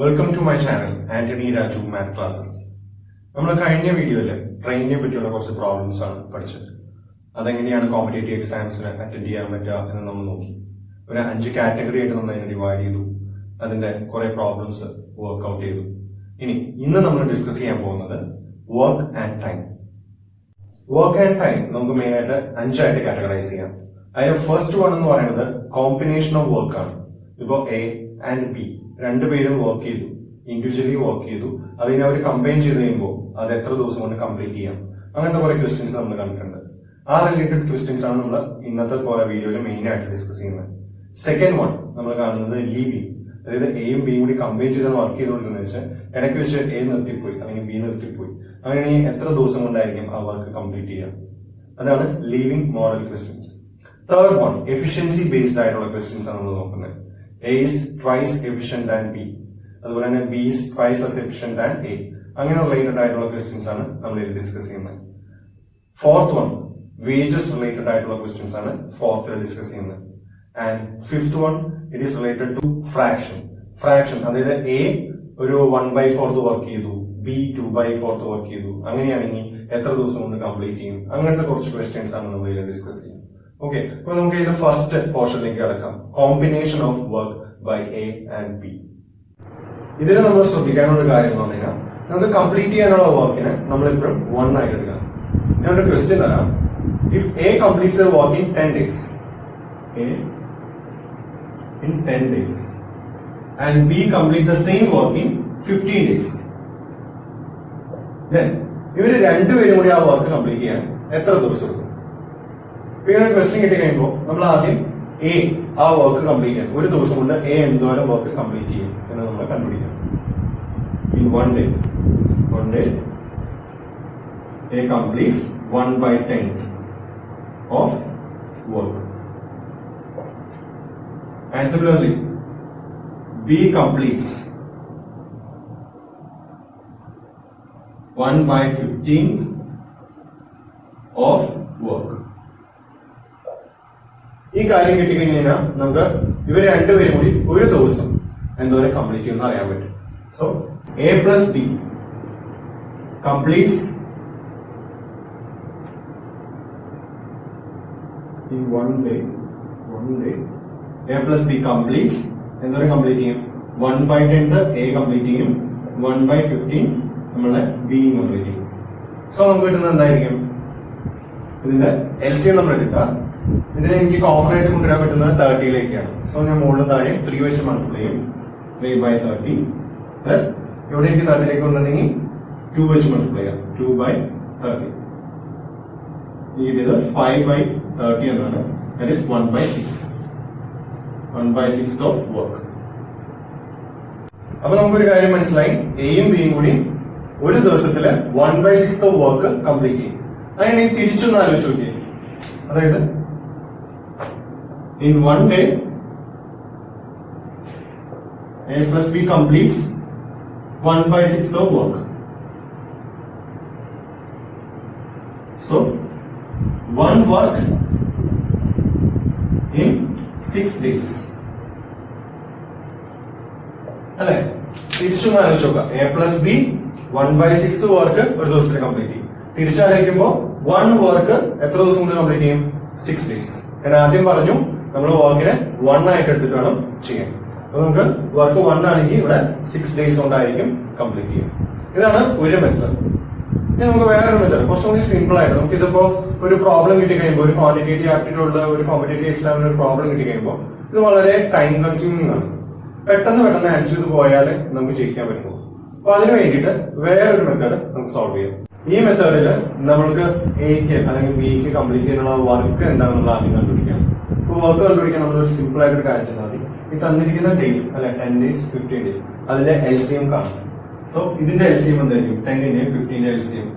Welcome to my channel Antony Raju math classes. നമ്മൾ കഴിഞ്ഞ വീഡിയോയിൽ ട്രെയിനിനെ പറ്റിയുള്ള കുറച്ച് പ്രോബ്ലംസ് ആണ് പഠിച്ചത്. അതെങ്ങനെയാണ് കോമ്പറ്റേറ്റീവ് എക്സാംസിന് അറ്റൻഡ് ചെയ്യാൻ പറ്റുക എന്ന് നമ്മൾ നോക്കി. ഒരു 5 കാറ്റഗറി ആയിട്ട് നമ്മൾ അതിനെ ഡിവൈഡ് ചെയ്തു. അതിന്റെ കുറെ പ്രോബ്ലംസ് വർക്ക്ഔട്ട് ചെയ്തു. ഇന്ന് നമ്മൾ ഡിസ്കസ് ചെയ്യാൻ പോകുന്നത് work and time. Work and time നമുക്ക് മെയിൻ ആയിട്ട് 5 ആയിട്ട് കാറ്റഗറൈസ് ചെയ്യാം. അതിൽ ഫസ്റ്റ് വൺ എന്ന് പറയുന്നത് കോമ്പിനേഷൻ ഓഫ് വർക്ക് ആണ്. ഇപ്പോ എ ആൻഡ് ബി രണ്ടുപേരും വർക്ക് ചെയ്തു, ഇൻഡിവിജ്വലി വർക്ക് ചെയ്തു. അതിനെ അവർ കമ്പൈൻ ചെയ്ത് കഴിയുമ്പോൾ അത് എത്ര ദിവസം കൊണ്ട് കംപ്ലീറ്റ് ചെയ്യാം, അങ്ങനത്തെ കുറെ ക്വസ്റ്റ്യൻസ് നമ്മൾ കണ്ടിട്ടുണ്ട്. ആ റിലേറ്റഡ് ക്വസ്റ്റ്യൻസ് ആണ് നമ്മൾ ഇന്നത്തെ വീഡിയോയിൽ മെയിൻ ആയിട്ട് ഡിസ്കസ് ചെയ്യുന്നത്. സെക്കൻഡ് വൺ നമ്മൾ കാണുന്നത് ലീവിംഗ്. അതായത് എയും ബിയും കൂടി കമ്പൈൻ ചെയ്ത് വർക്ക് ചെയ്തുകൊണ്ടിരുന്നത് വെച്ചാൽ ഇടയ്ക്ക് വെച്ച് എ നിർത്തിപ്പോയി അല്ലെങ്കിൽ ബി നിർത്തിപ്പോയി, അങ്ങനെ എത്ര ദിവസം കൊണ്ടായിരിക്കും ആ വർക്ക് കംപ്ലീറ്റ് ചെയ്യാം. അതാണ് leaving model questions. Third one efficiency based ആയിട്ടുള്ള ക്വസ്റ്റ്യൻസ് ആണ് നമ്മൾ നോക്കുന്നത്. A is twice efficient than B. അതുപോലെ തന്നെ B is twice as efficient than A. അങ്ങനെ റിലേറ്റഡ് ആയിട്ടുള്ള ക്വസ്റ്റ്യൻസ് ആണ് നമ്മൾ ഡിസ്കസ് ചെയ്യുന്നത്. ഫോർത്ത് വൺ വേജസ് റിലേറ്റഡ് ആയിട്ടുള്ള ക്വസ്റ്റ്യൻസ് ആണ് ഫോർത്തിൽ ഡിസ്കസ് ചെയ്യുന്നത്. And fifth one it is related to fraction. അതായത് A ഒരു 1/4 വർക്ക് ചെയ്തു, B 2/4 വർക്ക് ചെയ്തു, അങ്ങനെയാണെങ്കിൽ എത്ര ദിവസം കൊണ്ട് കംപ്ലീറ്റ് ചെയ്യും, അങ്ങനത്തെ കുറച്ച് ക്വസ്റ്റ്യൻസ് ആണ് നമ്മൾ ഡിസ്കസ് ചെയ്യുന്നത്. ഓക്കെ, അപ്പൊ നമുക്ക് ഇതിന്റെ ഫസ്റ്റ് പോർഷനിലേക്ക് കിടക്കാം. Combination of work by a and b. ഇതിൽ നമ്മൾ ശ്രദ്ധിക്കാനുള്ള കാര്യം എന്ന് പറഞ്ഞാൽ നമുക്ക് കംപ്ലീറ്റ് ചെയ്യാനുള്ള വർക്കിനെ നമ്മൾ എപ്പോഴും 1 ആയിട്ട് എടുക്കണം. ഞാനൊരു ക്വസ്റ്റ്യൻ തരാം. If A completes A work in 10 days, in 10 days and B complete the same work in 15 days, then ഇവര് രണ്ടുപേരും കൂടി ആ വർക്ക് കംപ്ലീറ്റ് ചെയ്യാൻ എത്ര ദിവസം എടുക്കും? ഇങ്ങനെ ക്വസ്റ്റ്യൻ കിട്ടി കഴിയുമ്പോൾ നമ്മൾ ആദ്യം എ ആ വർക്ക് കംപ്ലീറ്റ് ചെയ്യാം. ഒരു ദിവസം കൊണ്ട് എ എന്തോരം വർക്ക് കംപ്ലീറ്റ് ചെയ്യും എന്ന് നമ്മൾ കണ്ടുപിടിക്കാം. In one day A completes 1/10 of work. And similarly B completes 1/15 of work. ഈ കാര്യം കിട്ടിക്കഴിഞ്ഞാൽ നമുക്ക് ഇവർ രണ്ടുപേരും കൂടി ഒരു ദിവസം എന്തോരം കംപ്ലീറ്റ് ചെയ്യുമെന്ന് അറിയാൻ പറ്റും. So A plus B completes in one day A plus B completes എന്തോരം കംപ്ലീറ്റ് ചെയ്യും? 1/10 എ കംപ്ലീറ്റ് ചെയ്യും, 1/15 നമ്മളെ ബി കംപ്ലീറ്റ് ചെയ്യും. സോ നമുക്ക് കിട്ടുന്നത് എന്തായിരിക്കും? ഇതിന്റെ LCM നമ്മൾ എടുക്കാം. ഇതിനെ എനിക്ക് കോമൺ ആയിട്ട് കൊണ്ടുവരാൻ പറ്റുന്നത് 30ലേക്കാണ്. സോ ഞാൻ മുകളിൽ താഴെ 3 വെച്ച് മൾട്ടിപ്ലൈ ചെയ്യും. 3/30 പ്ലസ് ഇവിടെ എനിക്ക് 30ലേക്ക് കൊണ്ടുവരണമെങ്കിൽ 2 വെച്ച് മൾട്ടിപ്ലൈ ചെയ്യാം. 2/30 ഇത് 5/30 എന്നാണ്. That is 1/6 of work. അപ്പൊ നമുക്കൊരു കാര്യം മനസ്സിലായി, എയും ബിയും കൂടി ഒരു ദിവസത്തില് 1/6 ഓഫ് വർക്ക് കംപ്ലീറ്റ് ചെയ്യും. അങ്ങനെ തിരിച്ചൊന്ന് ആലോചിച്ച് നോക്കിയേ. അതായത് in one day A plus B completes 1/6 of work. So one work in 6 days. അല്ലെ? തിരിച്ചു ആലോചിച്ച് നോക്കാം. A plus B 1/6 വർക്ക് ഒരു ദിവസത്തിൽ കംപ്ലീറ്റ് ചെയ്യും. തിരിച്ചാലോചിക്കുമ്പോൾ 1 വർക്ക് എത്ര ദിവസം കൊണ്ട് കംപ്ലീറ്റ് ചെയ്യും? 6 days. ഞാൻ ആദ്യം പറഞ്ഞു നമ്മൾ വർക്കിനെ 1 ആയിട്ട് എടുത്തിട്ട് വേണം ചെയ്യാൻ. അപ്പൊ നമുക്ക് വർക്ക് 1 ആണെങ്കിൽ ഇവിടെ 6 days കൊണ്ടായിരിക്കും കംപ്ലീറ്റ് ചെയ്യാം. ഇതാണ് ഒരു മെത്തേഡ്. ഇനി നമുക്ക് വേറൊരു മെത്തേഡ് കുറച്ചും കൂടി സിമ്പിൾ ആയിട്ട്, നമുക്കിതിപ്പോ ഒരു പ്രോബ്ലം കിട്ടി കഴിയുമ്പോൾ, ഒരു ക്വാണ്ടിറ്റേറ്റീവ് ആപ്റ്റിറ്റ്യൂഡിലുള്ള ഒരു കോമ്പറ്റേറ്റീവ് എക്സാമിന് ഒരു പ്രോബ്ലം കിട്ടി കഴിയുമ്പോൾ ഇത് വളരെ ടൈം കൺസ്യൂമിംഗ് ആണ്. പെട്ടെന്ന് ആൻസർ ചെയ്ത് പോയാൽ നമുക്ക് ജയിക്കാൻ പറ്റുമോ? അപ്പൊ അതിന് വേണ്ടിയിട്ട് വേറൊരു മെത്തേഡ് നമുക്ക് സോൾവ് ചെയ്യാം. ഈ മെത്തേഡിൽ നമ്മൾക്ക് എക്ക് അല്ലെങ്കിൽ ബിക്ക് കംപ്ലീറ്റ് ചെയ്യാനുള്ള വർക്ക് എന്താണെന്നുള്ള ആദ്യം കണ്ടുപിടിക്കാം. ഇപ്പൊ വർക്ക് കണ്ടുപിടിക്കാൻ നമ്മളൊരു സിമ്പിൾ ആയിട്ട് ഒരു കാര്യം ചെയ്താൽ മതി. ഈ തന്നിരിക്കുന്ന ഡേയ്സ് അല്ലെ 10 days 15 days അതിന്റെ LCM കാണാം. സോ ഇതിന്റെ LCM എന്തായിരിക്കും? 10ന്റെയും 15ന്റെ LCM.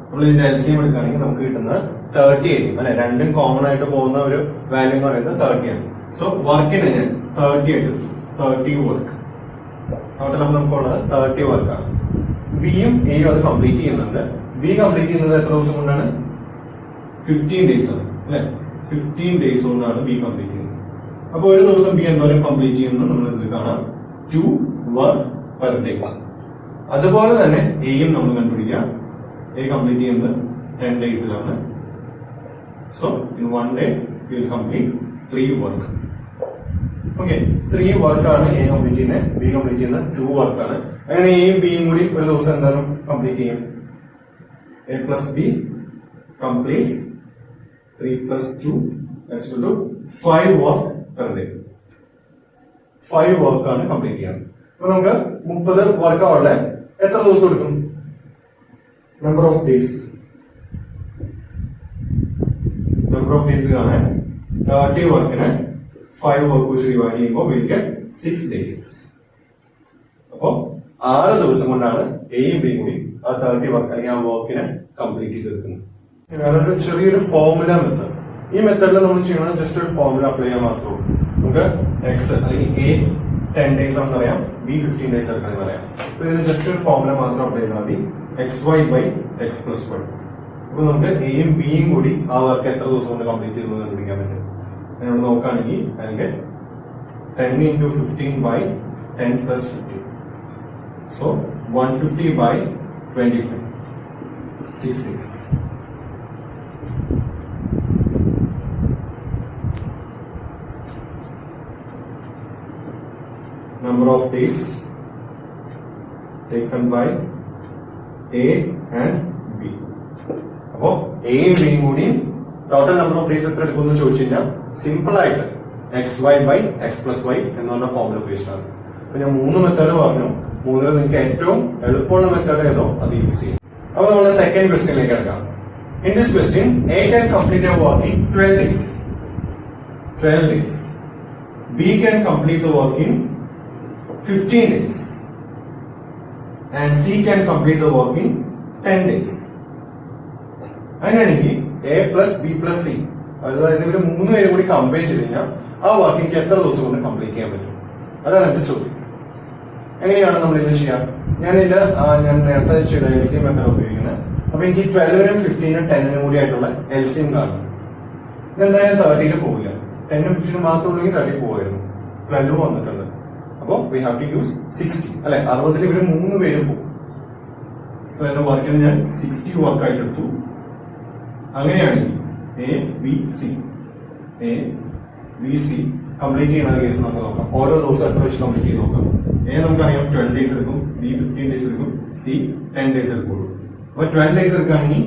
നമ്മൾ ഇതിന്റെ LCM എടുക്കുകയാണെങ്കിൽ നമുക്ക് കിട്ടുന്നത് 30 ആയിരിക്കും അല്ലെ. രണ്ടും കോമൺ ആയിട്ട് പോകുന്ന ഒരു വാല്യൂ എന്ന് പറയുന്നത് 30 ആണ്. സോ വർക്കിന് ഞാൻ 30 ആയിട്ട് 30 വർക്ക് അവിടെ നമുക്കുള്ളത് 30 വർക്കാണ്. ബിയും എയും അത് കംപ്ലീറ്റ് ചെയ്യുന്നുണ്ട്. ബി കംപ്ലീറ്റ് ചെയ്യുന്നത് എത്ര ദിവസം കൊണ്ടാണ്? 15 days ആണ് അല്ലെ. 15 days കൊണ്ടാണ് ബി കംപ്ലീറ്റ് ചെയ്യുന്നത്. അപ്പൊ ഒരു ദിവസം ബി എന്തോരം കംപ്ലീറ്റ് ചെയ്യുന്നു നമ്മൾ ഇത് കാണാം. 2 വർക്ക് പെർ ഡേ. അതുപോലെ തന്നെ എയും നമ്മൾ കണ്ടുപിടിക്കുക. എ കംപ്ലീറ്റ് ചെയ്യുന്നത് 10 ഡേയ്സിലാണ്. So in 1 day you will complete 3 work. Okay, 3 വർക്കാണ് എ കംപ്ലീറ്റ് ചെയ്യുന്നത്, ബി കംപ്ലീറ്റ് ചെയ്യുന്നത് 2 വർക്കാണ്. അങ്ങനെ എയും ബിയും കൂടി ഒരു ദിവസം എന്തായാലും കംപ്ലീറ്റ് ചെയ്യും. A plus B completes 3 plus 2 that's equal to 5 work per day. 5 work ആണ് കംപ്ലീറ്റ് ചെയ്യണം. അപ്പൊ നമുക്ക് 30 വർക്ക് ആവട്ടെ, എത്ര ദിവസം എടുക്കും? നമ്പർ ഓഫ് ഡേയ്സ് കാണാൻ 30 വർക്കിന് 5 വർക്ക് വെച്ച് ഡിവൈഡ് ചെയ്യുമ്പോൾ വിൽ ഗെറ്റ് 6 ഡേയ്സ്. അപ്പോ 6 ദിവസം കൊണ്ടാണ് എയും ബിയും കൂടി ആ 30 വർക്ക് അല്ലെങ്കിൽ ആ വർക്കിനെ കംപ്ലീറ്റ് ചെയ്തെടുക്കുന്നത്. വേറൊരു ചെറിയൊരു ഫോർമുല മെത്തേഡ്. ഈ മെത്തേഡിൽ നമ്മൾ ചെയ്യണം ജസ്റ്റ് ഒരു ഫോർമുല അപ്ലൈ ചെയ്യാൻ മാത്രമേ ഉള്ളൂ. നമുക്ക് എക്സ് അല്ലെങ്കിൽ എ 10 ഡേയ്സ് ആണെന്ന് പറയാം, ബി 15 ഡേയ്സ് എടുക്കണമെന്ന് പറയാം. അപ്പൊ ഇതിന് ജസ്റ്റ് ഒരു ഫോർമുല മാത്രം അപ്ലൈ ചെയ്താൽ മതി, xy/x+y. അപ്പൊ നമുക്ക് എയും ബിയും കൂടി ആ വർക്ക് എത്ര ദിവസം കൊണ്ട് കംപ്ലീറ്റ് ചെയ്തു കണ്ടുപിടിക്കാൻ പറ്റും. അതിനോട് നോക്കുകയാണെങ്കിൽ അല്ലെങ്കിൽ 10 into 15/10 plus 15. So 150/25. 6 days. Number of days taken by A and B. അപ്പോ എയും ബിയും കൂടി ടോട്ടൽ നമ്പർ ഓഫ് ഡേയ്സ് എത്ര എടുക്കുമെന്ന് ചോദിച്ചു കഴിഞ്ഞാൽ സിമ്പിൾ ആയിട്ട് xy/x+y എന്ന് പറഞ്ഞ ഫോർമുല ഉപയോഗിച്ചാണ്. അപ്പൊ ഞാൻ 3 മെത്തേഡ് പറഞ്ഞു, 3 നിങ്ങൾക്ക് ഏറ്റവും എളുപ്പമുള്ള മെത്തേഡ് ഏതോ അത് യൂസ് ചെയ്യും. അപ്പൊ നമ്മൾ സെക്കൻഡ് ക്വസ്റ്റ്യനിലേക്ക് എടുക്കാം. In this question, A can complete a work in 12 days. 12 days. B can complete the work in 15 days. And C can complete the work in 10 days. അങ്ങനെയാണെങ്കിൽ A plus B plus C, അതായത് ഇവര് 3 പേരും കൂടി compare ചെയ്ത് കഴിഞ്ഞാൽ ആ work എനിക്ക് എത്ര ദിവസം കൊണ്ട് കംപ്ലീറ്റ് ചെയ്യാൻ പറ്റും? അതാണ് എന്റെ ചോദ്യം. എങ്ങനെയാണ് നമ്മൾ ഇത് ചെയ്യാം? ഞാൻ നേരത്തെ ചെയ്ത LCM മെത്തേഡ് ഉപയോഗിക്കുന്നത്. അപ്പൊ എനിക്ക് 12നും 15നും 10നും കൂടി ആയിട്ടുള്ള LCM കാണും. ഇതെന്തായാലും 30ൽ പോകില്ല. 10നും 15നും മാത്രം ഉണ്ടെങ്കിൽ 30 പോകുമായിരുന്നു. 12 വന്നിട്ടുണ്ട്. അപ്പൊ വി ഹാവ് ടു യൂസ് 60 അല്ലെ, 60ൽ ഇവര് 3 പേരും പോകും. സോ എന്റെ വർക്കിന് ഞാൻ 60 വർക്ക് ആയിട്ട് എടുത്തു. അങ്ങനെയാണെങ്കിൽ A B C കംപ്ലീറ്റ് ചെയ്യുന്ന കേസ് നമുക്ക് നോക്കാം. ഓരോ ദിവസം എത്ര വെച്ച് കംപ്ലീറ്റ് ചെയ്ത് നോക്കാം. A നമുക്കറിയാം 12 ഡേയ്സ് എടുക്കും, B 15 ഡേയ്സ് എടുക്കും, C 10 ഡേയ്സ് എടുക്കുള്ളൂ. അപ്പൊ 12 ഡേയ്സ് എടുക്കുകയാണെങ്കിൽ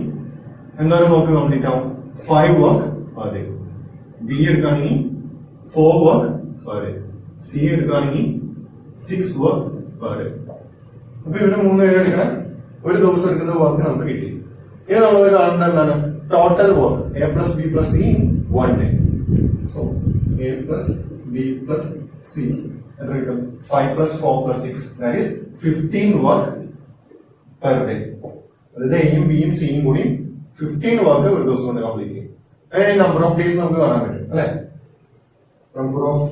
എന്തോരം വർക്ക് കംപ്ലീറ്റ് ആവും? 5 വർക്ക് പെർ ഡേ. B എടുക്കുകയാണെങ്കിൽ 4 വർക്ക് പെർ ഡേ. C എടുക്കുകയാണെങ്കിൽ 6 വർക്ക് പെർ ഡേ. അപ്പൊ ഇവിടെ 3 പേര് എടുക്കണം, ഒരു ദിവസം എടുക്കുന്ന വർക്ക് നമുക്ക് കിട്ടി. ഇനി നമ്മളത് കാണേണ്ട എന്താണ്? Total work A plus B plus C in 1 day. So A plus B plus C എത്ര കിട്ടും? 5 plus 4 plus 6, that is 15 work per day. അതായത് എയും ബിയും സിയും കൂടി 15 വർക്ക് ഒരു ദിവസം കൊണ്ട് കംപ്ലീറ്റ് ചെയ്യും. അങ്ങനെ നമ്പർ ഓഫ് ഡേയ്സ് നമുക്ക് കാണാൻ പറ്റും അല്ലെ. Number of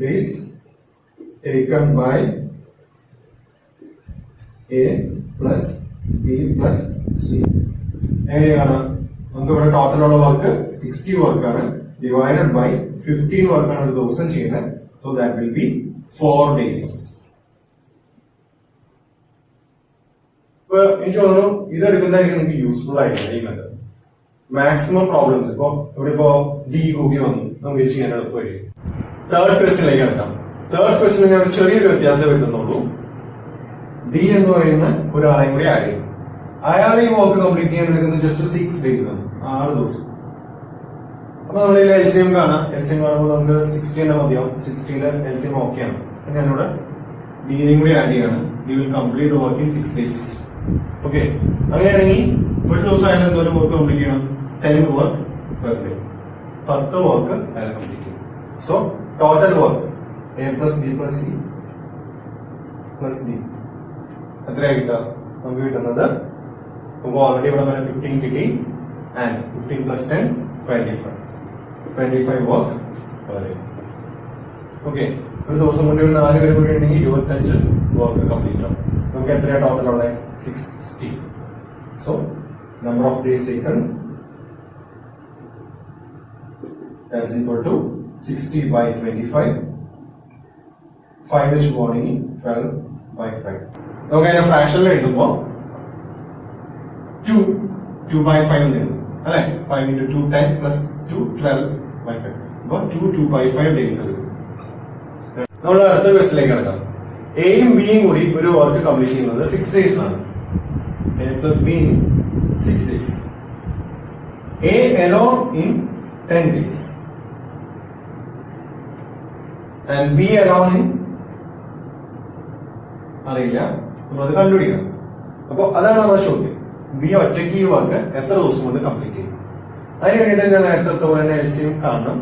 days taken by a plus b plus c. എങ്ങനെയാണ്? നമുക്ക് ഇവിടെ ടോട്ടൽ ഉള്ള വർക്ക് 60 വർക്കാണ്, ഡിവൈഡഡ് ബൈ 15 വർക്കാണ് ഒരു ദിവസം ചെയ്യുന്നത്. So that will be 4 days. ഇപ്പൊ എനിക്ക് തോന്നുന്നു ഇതെടുക്കുന്നതായിരിക്കും നിങ്ങൾക്ക് യൂസ്ഫുൾ ആയിരിക്കും ഈ മെത്തേഡ്. മാക്സിമം പ്രോബ്ലംസ് ഇവിടെ ഇപ്പോ ഡി കൂടി വന്നു, നമുക്ക് ഇത് ചെയ്യാൻ എളുപ്പമായിരിക്കും. തേർഡ് ക്വസ്റ്റ്യനിലേക്ക് എടുക്കാം. തേർഡ് ക്വസ്റ്റ്യൻ ഞാൻ ഒരു ചെറിയൊരു വ്യത്യാസം വരുത്തുന്നുള്ളൂ. ഡി എന്ന് പറയുന്ന ഒരാളെയും കൂടി ആഡ് ചെയ്യും. അയാളെ ഈ വർക്ക് കംപ്ലീറ്റ് ചെയ്യാൻ എടുക്കുന്നത് ജസ്റ്റ് 6 ഡേയ്സ് ആണ്, 6 ദിവസം. അപ്പൊ നമ്മൾ LCM കാണാം. LCM കാണുമ്പോൾ നമുക്ക് 60 തന്നെ മതിയാവും. 60ന്റെ LCM ഓക്കെ ആണ്. ഞാനിവിടെ ഡിയും കൂടി ആഡ് ചെയ്യാണ്. D will complete work in 6 days. Okay, അങ്ങനെയാണെങ്കിൽ ഒരു ദിവസം അയാൾ എന്തോരം വർക്ക് കംപ്ലീറ്റ് ചെയ്യണം? 10 വർക്ക് പെർ ഡേ. 10 വർക്ക് അയാൾ കംപ്ലീറ്റ് ചെയ്യും. So total work A plus B plus C plus D എത്രയാ കിട്ടുക? നമുക്ക് കിട്ടുന്നത് നമുക്ക് ഓൾറെഡി ഇവിടെ 15 കിട്ടി. And 15 plus 10 25 work per day. Okay, ഒരു ദിവസം കൊണ്ട് 4 പേര് കൂടി ഉണ്ടെങ്കിൽ 25 വർക്ക് കംപ്ലീറ്റ് ആവും. നമുക്ക് എത്രയാ ടോട്ടൽ ഉള്ളത്? 60. So number of days taken is equal to 60/25. 5 വെച്ച് പോകണമെങ്കിൽ 12 by 5. നമുക്ക് അതിന്റെ ഫ്രാക്ഷനിൽ എഴുതുമ്പോൾ 2 by 5 എന്ന് എഴുതും അല്ലെ. 5 into 2 10 plus 2 12 by 5. അപ്പൊ 2 by 5 ഡേയ്സ് എടുക്കും. നമ്മൾ അടുത്ത ക്വസ്റ്റിലേക്ക് കിടക്കാം. എയും ബിയും കൂടി ഒരു വർക്ക് കംപ്ലീറ്റ് ചെയ്യുന്നത് 6 days ആണ്. A plus B in 6 days. A alone in 10 days. And B alone in അറിയില്ല, നമ്മളത് കണ്ടുപിടിക്കണം. അപ്പൊ അതാണ് നമ്മുടെ ചോദ്യം. ബി ഒറ്റയ്ക്ക് ഈ വർക്ക് എത്ര ദിവസം കൊണ്ട് കംപ്ലീറ്റ് ചെയ്യും? അതിന് വേണ്ടിയിട്ട് ഞാൻ നേരത്തെ തന്നെ LCM കാണണം.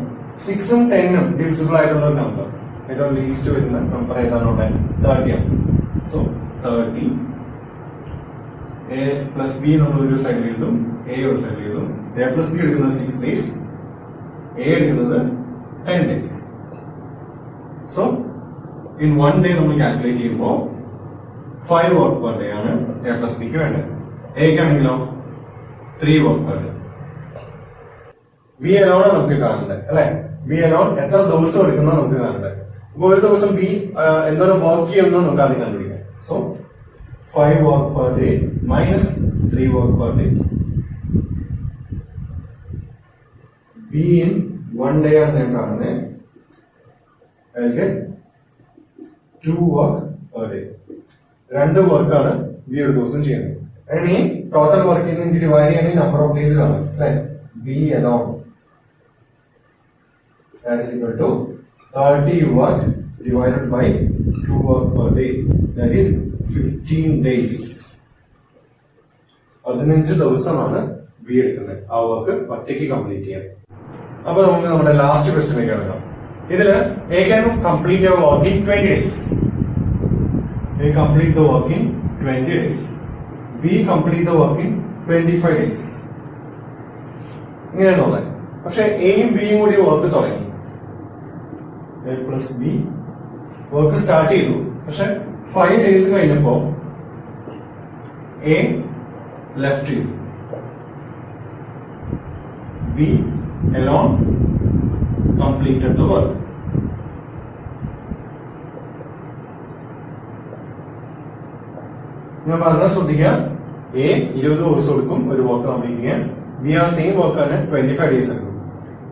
6ഉം 10ഉം ഡിവിസിബിൾ ആയിട്ടുള്ള ഒരു നമ്പർ, ഏറ്റവും ലീസ്റ്റ് വരുന്ന നമ്പർ ഏതാണ്? 30 ആണ്. സോ 30 A plus B നമ്മൾ ഒരു സൈഡിൽ എഴുതും, A ഒരു സൈഡിൽ എഴുതും. A plus B എടുക്കുന്നത് 6 days, A എടുക്കുന്നത് 10 days. സോ ഇൻ 1 day നമ്മൾ കാൽക്കുലേറ്റ് ചെയ്യുമ്പോൾ 5 വർക്ക് പെർ ഡേ ആണ് A plus B ക്ക് വേണ്ടത്. എക്കാണെങ്കിലോ 3 work per day. B alone നമുക്ക് കാണണ്ടത് അല്ലെ. ബി അലോൺ എത്ര ദിവസം എടുക്കുന്നോ നമുക്ക് കാണണ്ടത്. അപ്പൊ ഒരു ദിവസം ബി എന്തോരം വർക്ക് ചെയ്യുന്നോ നമുക്ക് ആദ്യം കണ്ടുപിടിക്കാം. So 5 work per day minus 3 work per day. B in 1 day ആണ് ഞാൻ കാണുന്നത്. I'll get 2 work per day. 2 വർക്കാണ് ബി ഒരു ദിവസം ചെയ്യുന്നത്. ഇനി ടോട്ടൽ വർക്ക് എനിക്ക് ഡിവൈഡ് ചെയ്യണമെങ്കിൽ നമ്പർ ഓഫ് ഡേയ്സ് കാണും അല്ലെ. B alone that is equal to 30 work divided by 2 work per day, that is 15 days. 15 ദിവസമാണ് ബി എടുക്കുന്നത് ആ വർക്ക് ഒറ്റയ്ക്ക് കംപ്ലീറ്റ് ചെയ്യാൻ. അപ്പൊ നമുക്ക് നമ്മുടെ ലാസ്റ്റ് ക്വസ്റ്റ്യനിലേക്ക് കിടക്കാം. ഇതില് A can complete a work in 20 days. A complete the work in 20 days. B complete the work in 25 days. ഇങ്ങനെയാണുള്ളത്. പക്ഷെ എയും ബിയും കൂടി വർക്ക് തുടങ്ങി. A plus B work start ചെയ്തു. പക്ഷെ 5 days കഴിഞ്ഞപ്പോ A ലെഫ്റ്റ് ചെയ്തു. B alone completed the work. ഞാൻ പറഞ്ഞ ശ്രദ്ധിക്കുക. A 20 ദിവസം എടുക്കും ഒരു വർക്ക് കംപ്ലീറ്റ് ചെയ്യാൻ. ബി ആ സെയിം വർക്ക് തന്നെ 25 days എടുക്കും.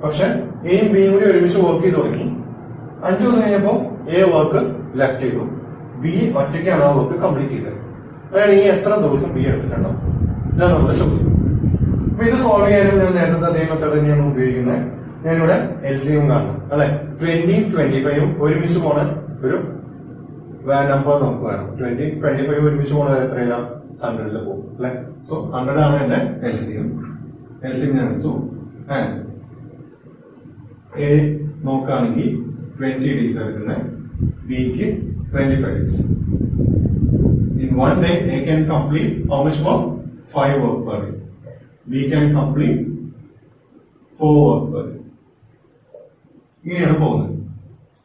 പക്ഷെ എയും ബിയും കൂടി ഒരുമിച്ച് വർക്ക് ചെയ്ത് തുടങ്ങി. 5 ദിവസം കഴിഞ്ഞപ്പോ A വർക്ക് ലെഫ്റ്റ് ചെയ്തു. ബി ഒറ്റയ്ക്കാണ് ആ വർക്ക് കംപ്ലീറ്റ് ചെയ്തത്. അതായത് ഈ എത്ര ദിവസം ബി എടുത്തിട്ടുണ്ടോ? ഇതാണ് നമ്മുടെ ചോദ്യം. അപ്പൊ ഇത് സോൾവ് ചെയ്യാനും ഞാൻ നേരത്തെ അതേ മെത്തേഡ് തന്നെയാണ് ഉപയോഗിക്കുന്നത്. ഞാനിവിടെ LCM കാണും അല്ലെ. 20 25 ഒരുമിച്ച് പോണ ഒരു നമ്പർ നമുക്ക് വേണം. 20 25 ഒരുമിച്ച് പോണത് എത്രയില്ല? 100 പോകും അല്ലെ. സോ 100 ആണ് എന്റെ LCM. LCM ഞാൻ എടുത്തു. A നോക്കുകയാണെങ്കിൽ 20 days എടുക്കുന്നത്, ബിക്ക് 25 days. In 1 day A can complete how much work? 5 work per day. B can complete 4 work per day. ഇങ്ങനെയാണ് പോകുന്നത്.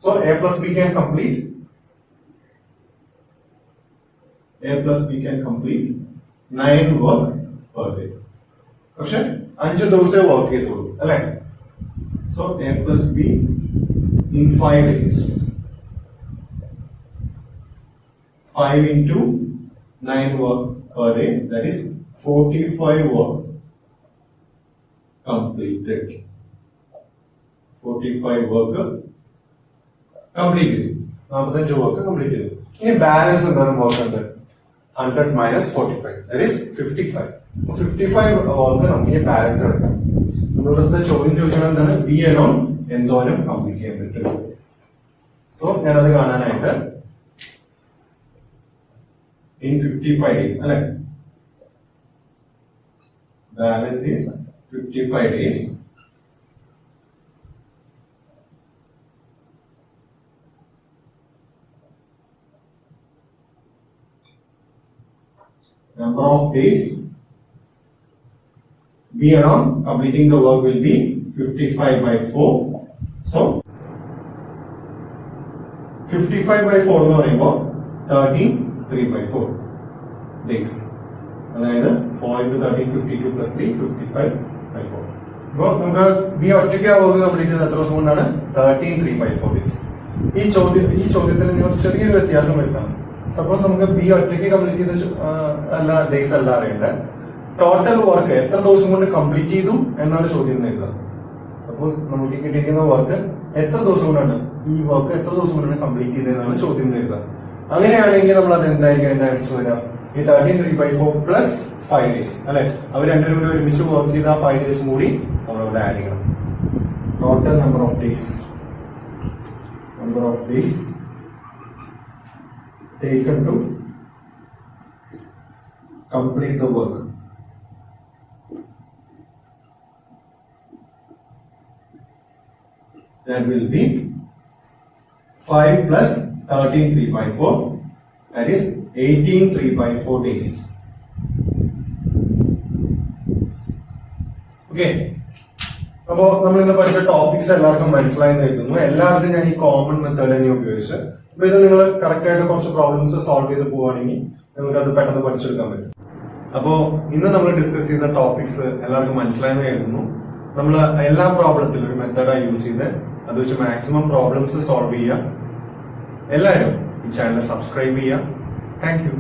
So A plus B can complete 9 work per day. പക്ഷെ 5 ദിവസമേ work ചെയ്തോളൂ അല്ലെ. So A plus B in 5 days. 5 into 9 work per day, that is 45 work completed. 45 work completed. 45 work completed. ഇനി balance എന്താണ് work ഉണ്ട്? 100 minus 45, that is 55. 55 work നമുക്ക് ഇനി balance എടുക്കാം. നമ്മളുടെ ചോദ്യം ചോദിച്ചാൽ എന്താണ്? ബി alone എന്തോരം കംപ്ലീറ്റ് ചെയ്യാൻ പറ്റും? സോ ഞാനത് കാണാനായിട്ട് in 55 days അല്ലെ. Balance is 55 days. Number of days B alone completing the work will be 55 by 4. So 55 by 4 എന്ന് പറയുമ്പോൾ 3 by 4 days. അതായത് 4 into 13 52 plus 3 55 by 4. അപ്പോൾ നമുക്ക് ബി ഒറ്റയ്ക്ക് വർക്ക് കംപ്ലീറ്റ് ചെയ്യുന്ന എത്ര ദിവസം കൊണ്ടാണ്? 3 by 4 days. ഈ ചോദ്യത്തിൽ നിങ്ങൾ ചെറിയൊരു വ്യത്യാസം വരുത്താം. സപ്പോസ് നമുക്ക് ബി ഒറ്റയ്ക്ക് കംപ്ലീറ്റ് ചെയ്ത ഡേയ്സ് അല്ല അറിയേണ്ടത്, ടോട്ടൽ വർക്ക് എത്ര ദിവസം കൊണ്ട് കംപ്ലീറ്റ് ചെയ്തു എന്നാണ് ചോദ്യം എഴുതുക. സപ്പോസ് നമുക്ക് കിട്ടിയിരിക്കുന്ന വർക്ക് എത്ര ദിവസം കൊണ്ടാണ്, ഈ വർക്ക് എത്ര ദിവസം കൊണ്ടാണ് കംപ്ലീറ്റ് ചെയ്തതെന്നാണ് ചോദ്യം എഴുതുക. അങ്ങനെയാണെങ്കിൽ നമ്മൾ അത് എന്തായിരിക്കും അതിന്റെ ആൻസർ വരിക? ഈ 13/3/4 പ്ലസ് 5 days അല്ലെ? അവർ രണ്ടുപേരും കൂടി ഒരുമിച്ച് വർക്ക് ചെയ്ത 5 days കൂടി നമ്മളിവിടെ ആഡ് ചെയ്യണം. Total number of days taken to complete the work. That will be 5 plus 13/3/4, that is 18/3/4 days. Okay. അപ്പോ നമ്മൾ ഇന്ന് പഠിച്ച ടോപ്പിക്സ് എല്ലാവർക്കും മനസ്സിലായി കരുതുന്നു. എല്ലാവർക്കും ഞാൻ ഈ കോമൺ മെത്തേഡ് തന്നെ ഉപയോഗിച്ച് അപ്പൊ ഇത് നിങ്ങൾ കറക്റ്റ് ആയിട്ട് കുറച്ച് പ്രോബ്ലംസ് സോൾവ് ചെയ്ത് പോവുകയാണെങ്കിൽ നിങ്ങൾക്ക് അത് പെട്ടെന്ന് പഠിച്ചെടുക്കാൻ പറ്റും. അപ്പോ ഇന്ന് നമ്മൾ ഡിസ്കസ് ചെയ്ത ടോപ്പിക്സ് എല്ലാവർക്കും മനസ്സിലായെന്ന് കരുതുന്നു. നമ്മൾ എല്ലാ പ്രോബ്ലത്തിലും ഒരു മെത്തേഡായി യൂസ് ചെയ്ത് അത് വെച്ച് മാക്സിമം പ്രോബ്ലംസ് സോൾവ് ചെയ്യുക. എല്ലാവരും ഈ ചാനൽ സബ്സ്ക്രൈബ് ചെയ്യുക. Thank you.